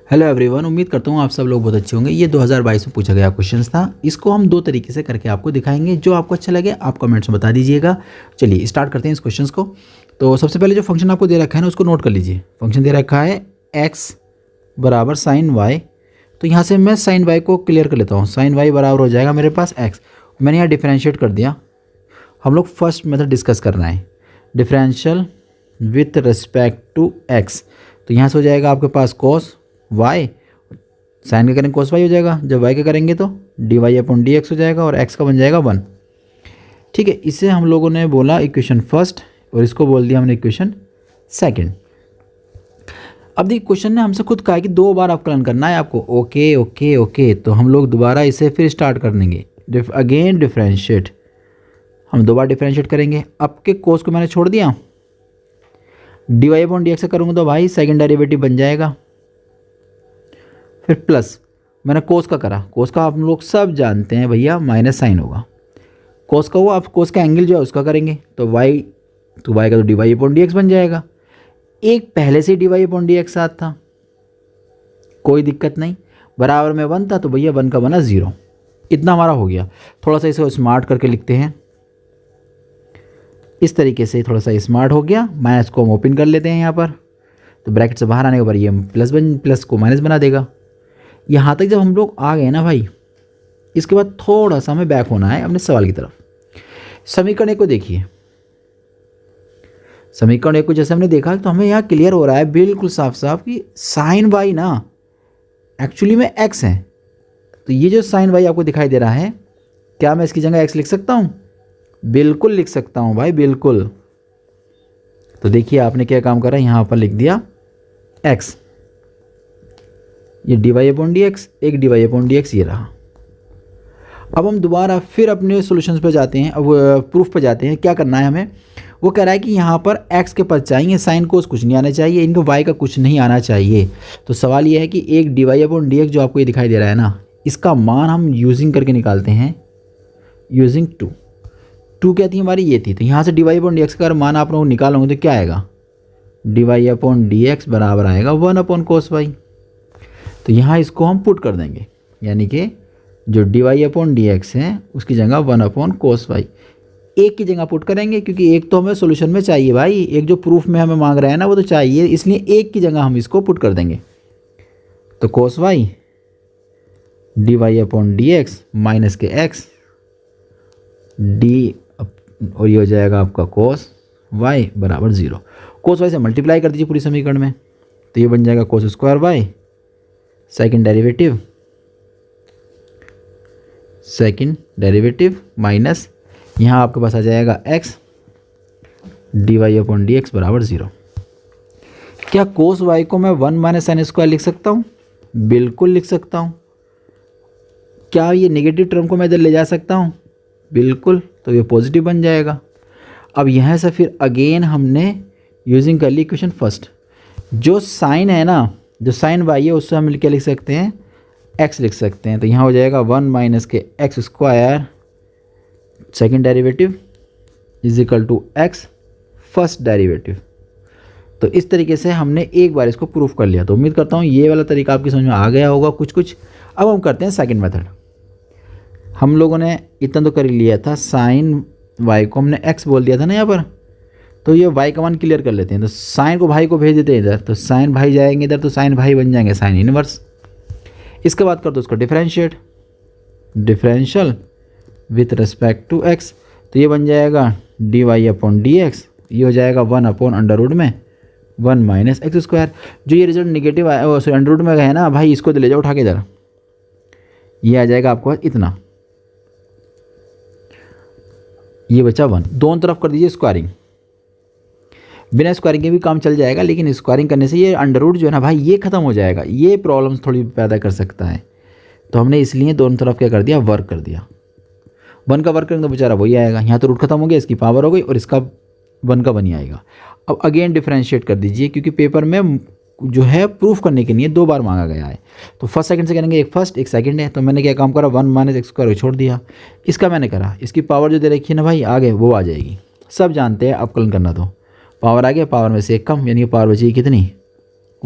Hello everyone, उम्मीद करता हूँ आप सब लोग बहुत अच्छे होंगे। ये 2022 में पूछा गया क्वेश्चन था। इसको हम दो तरीके से करके आपको दिखाएंगे। जो आपको अच्छा लगे आप कमेंट्स में बता दीजिएगा। चलिए स्टार्ट करते हैं इस क्वेश्चन को। तो सबसे पहले जो फंक्शन आपको दे रखा है ना, उसको नोट कर लीजिए। फंक्शन दे रखा है x बराबर साइन वाई। तो यहाँ से मैं साइन वाई को क्लियर कर लेता हूँ। साइन वाई बराबर हो जाएगा मेरे पास x। मैंने यहाँ डिफ्रेंशिएट कर दिया। हम लोग फर्स्ट मेथड डिस्कस करना है, differential with respect to x। तो यहाँ से हो जाएगा आपके पास कोस y, साइन का करेंगे कोस y हो जाएगा। जब y का करेंगे तो dy अपॉन dx हो जाएगा और x का बन जाएगा 1। ठीक है, इसे हम लोगों ने बोला इक्वेशन फर्स्ट और इसको बोल दिया हमने इक्वेशन सेकंड। अब देखिए क्वेश्चन ने हमसे खुद कहा कि 2 बार अवकलन करना है आपको। ओके ओके ओके, तो हम लोग दोबारा इसे फिर स्टार्ट कर देंगे। अगेन डिफ्रेंशिएट, हम 2 बार डिफ्रेंशिएट करेंगे। अब के कोस को मैंने छोड़ दिया, dy अपॉन dx से करूँगा तो भाई सेकंड डेरिवेटिव बन जाएगा। फिर प्लस मैंने कोस का करा, कोस का आप लोग सब जानते हैं भैया माइनस साइन होगा। कोस का हुआ, आप कोस का एंगल जो है उसका करेंगे तो y का तो dy अपॉन dx बन जाएगा। एक पहले से dy अपॉन dx साथ था, कोई दिक्कत नहीं। बराबर में 1 था तो भैया 1 का बना 0। इतना हमारा हो गया। थोड़ा सा इसे स्मार्ट करके लिखते हैं इस तरीके से, थोड़ा सा स्मार्ट हो गया। माइनस को हम ओपन कर लेते हैं यहाँ पर, तो ब्रैकेट से बाहर आने के बाद ये प्लस को माइनस बना देगा। यहाँ तक जब हम लोग आ गए ना भाई, इसके बाद थोड़ा सा हमें बैक होना है अपने सवाल की तरफ। समीकरण एक को देखिए, समीकरण एक को जैसे हमने देखा तो हमें यहाँ क्लियर हो रहा है बिल्कुल साफ साफ कि साइन वाई ना एक्चुअली में x है। तो ये जो साइन वाई आपको दिखाई दे रहा है, क्या मैं इसकी जगह x लिख सकता हूँ? बिल्कुल लिख सकता हूँ भाई, बिल्कुल। तो देखिए आपने क्या काम करा, यहाँ पर लिख दिया x, ये dy अपॉन dx, एक dy अपॉन dx ये रहा। अब हम दोबारा फिर अपने सॉल्यूशंस पे जाते हैं, अब प्रूफ पे जाते हैं। क्या करना है हमें? वो कह रहा है कि यहाँ पर x के पद चाहिए, साइन कोस कुछ नहीं आना चाहिए, इनको y का कुछ नहीं आना चाहिए। तो सवाल ये है कि एक dy अपॉन dx जो आपको ये दिखाई दे रहा है ना, इसका मान हम यूजिंग करके निकालते हैं, यूजिंग 2 क्या थी हमारी, ये थी। तो यहाँ से dy अपॉन dx का अगर मान आप लोग निकालोगे तो क्या आएगा, dy अपॉन dx बराबर आएगा 1 अपॉन कोस y। तो यहाँ इसको हम पुट कर देंगे, यानी कि जो dy अपॉन dx है उसकी जगह 1 अपॉन कोस y। एक की जगह पुट करेंगे क्योंकि एक तो हमें सॉल्यूशन में चाहिए भाई, एक जो प्रूफ में हमें मांग रहा है ना वो तो चाहिए, इसलिए एक की जगह हम इसको पुट कर देंगे। तो कोस y dy upon dx minus के x डी, और ये हो जाएगा आपका कोस y बराबर 0। कोस y से मल्टीप्लाई कर दीजिए पूरी समीकरण में, तो ये बन जाएगा cos square y, second derivative minus यहाँ आपके पास आ जाएगा x dy अपॉन dx बराबर 0। क्या कोस y को मैं 1 माइनस साइन स्क्वायर लिख सकता हूँ? बिल्कुल लिख सकता हूँ। क्या ये नेगेटिव टर्म को मैं इधर ले जा सकता हूँ? बिल्कुल, तो ये पॉजिटिव बन जाएगा। अब यहाँ से फिर अगेन हमने यूजिंग कर ली इक्वेशन फर्स्ट। जो साइन है ना, जो साइन वाई है उससे हम क्या लिख सकते हैं, x लिख सकते हैं। तो यहाँ हो जाएगा 1 माइनस के x square second derivative is equal to x first derivative. तो इस तरीके से हमने एक बार इसको प्रूफ कर लिया। तो उम्मीद करता हूँ ये वाला तरीका आपकी समझ में आ गया होगा कुछ। अब हम करते हैं सेकंड मेथड। हम लोगों ने इतना तो कर लिया था, साइन y को हमने x बोल दिया था ना यहाँ पर, तो ये y का मान क्लियर कर लेते हैं। तो साइन को भाई को भेज देते हैं इधर, तो साइन भाई जाएंगे इधर, तो साइन भाई बन जाएंगे साइन इनवर्स। इसके बाद कर दो उसको differentiate, differential with respect to x। तो ये बन जाएगा dy अपॉन dx, ये हो जाएगा 1 अपॉन अंडर रूट में 1 माइनस एक्स स्क्वायर। जो ये रिजल्ट निगेटिव अंडर रूट में है ना भाई, इसको ले जाओ उठा के इधर, ये आ जाएगा आपको इतना, ये बचा 1। दोनों तरफ कर दीजिए स्क्वायरिंग, बिना स्क्वायरिंग के भी काम चल जाएगा, लेकिन स्क्वायरिंग करने से ये अंडर रूट जो है ना भाई ये ख़त्म हो जाएगा, ये प्रॉब्लम्स थोड़ी पैदा कर सकता है। तो हमने इसलिए दोनों तरफ क्या कर दिया, वर्क कर दिया। 1 का वर्क करेंगे तो बेचारा वही आएगा, यहाँ तो रूट खत्म हो गया, इसकी पावर हो गई और इसका 1 का 1 ही आएगा। अब अगेन डिफरेंशिएट कर दीजिए, क्योंकि पेपर में जो है प्रूफ करने के लिए 2 बार मांगा गया है। तो फर्स्ट सेकंड से करेंगे, एक फर्स्ट एक सेकंड है। तो मैंने क्या काम करा, 1 माइनस एक्स स्क्वायर छोड़ दिया। इसका मैंने करा, इसकी पावर जो दे रखी है ना भाई आगे वो आ जाएगी, सब जानते हैं अवकलन करना। तो पावर आ गया, पावर में से एक कम, यानी कि पावर बचेगी कितनी,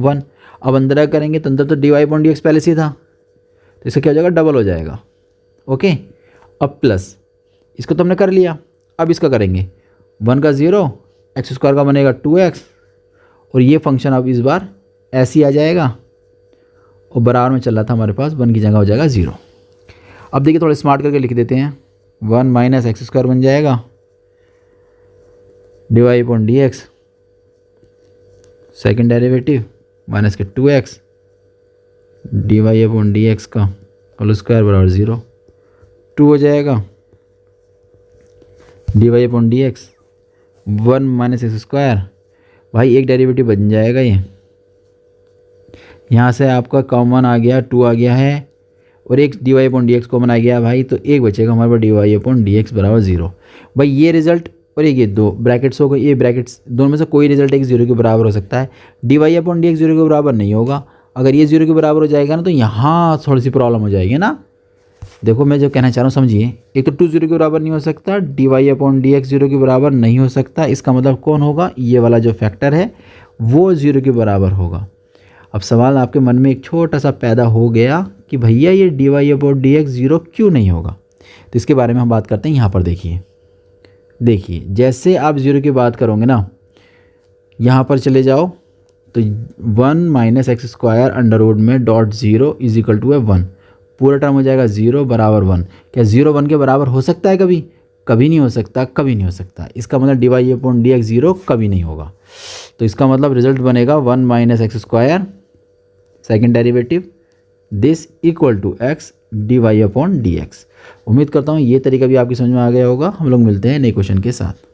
1। अब अंदर करेंगे तो अंदर तो dy अपॉन dx पहले से ही था, तो इसका क्या हो जाएगा, डबल हो जाएगा। ओके, अब प्लस इसको तो हमने कर लिया, अब इसका करेंगे 1 का 0, एक्स स्क्वायर का बनेगा 2x, और ये फंक्शन अब इस बार ऐसे ही आ जाएगा और बराबर में चल रहा था हमारे पास, 1 की जगह हो जाएगा 0। अब देखिए थोड़ा स्मार्ट करके लिख देते हैं, 1 माइनस एक्स स्क्वायर बन जाएगा dy upon dx, second derivative minus के 2x dy अपॉन dx का होल स्क्वायर बराबर 0, 2 हो जाएगा dy upon dx 1 minus x square, भाई एक डेरिवेटिव बन जाएगा ये, यहाँ से आपका कॉमन आ गया 2 आ गया है, और एक dy अपॉन dx कॉमन आ गया भाई, तो एक बचेगा हमारे पास dy अपॉन dx बराबर 0। भाई ये रिजल्ट और ये दो ब्रैकेट्स हो गए, ये ब्रैकेट्स दोनों में से कोई रिजल्ट एक 0 के बराबर हो सकता है, dy अपॉन dx 0 के बराबर नहीं होगा। अगर ये 0 के बराबर हो जाएगा ना तो यहाँ थोड़ी सी प्रॉब्लम हो जाएगी ना। देखो मैं जो कहना चाह रहा हूँ समझिए, एक तो 2 0 के बराबर नहीं हो सकता, dy अपॉन dx 0 के बराबर नहीं हो सकता, इसका मतलब कौन होगा, ये वाला जो फैक्टर है वो 0 के बराबर होगा। अब सवाल आपके मन में एक छोटा सा पैदा हो गया कि भैया ये dy अपॉन dx 0 क्यों नहीं होगा, तो इसके बारे में हम बात करते हैं। यहाँ पर देखिए जैसे आप 0 की बात करोगे ना, यहाँ पर चले जाओ तो 1 minus x square under root में डॉट 0 इज इक्वल टू है 1, पूरा टर्म हो जाएगा 0 बराबर 1। क्या 0 1 के बराबर हो सकता है कभी? कभी नहीं हो सकता, कभी नहीं हो सकता। इसका मतलब dy अपॉन dx 0 कभी नहीं होगा, तो इसका मतलब रिजल्ट बनेगा 1 minus x square second derivative this equal to x dy upon dx। उम्मीद करता हूँ ये तरीका भी आपकी समझ में आ गया होगा। हम लोग मिलते हैं नए क्वेश्चन के साथ।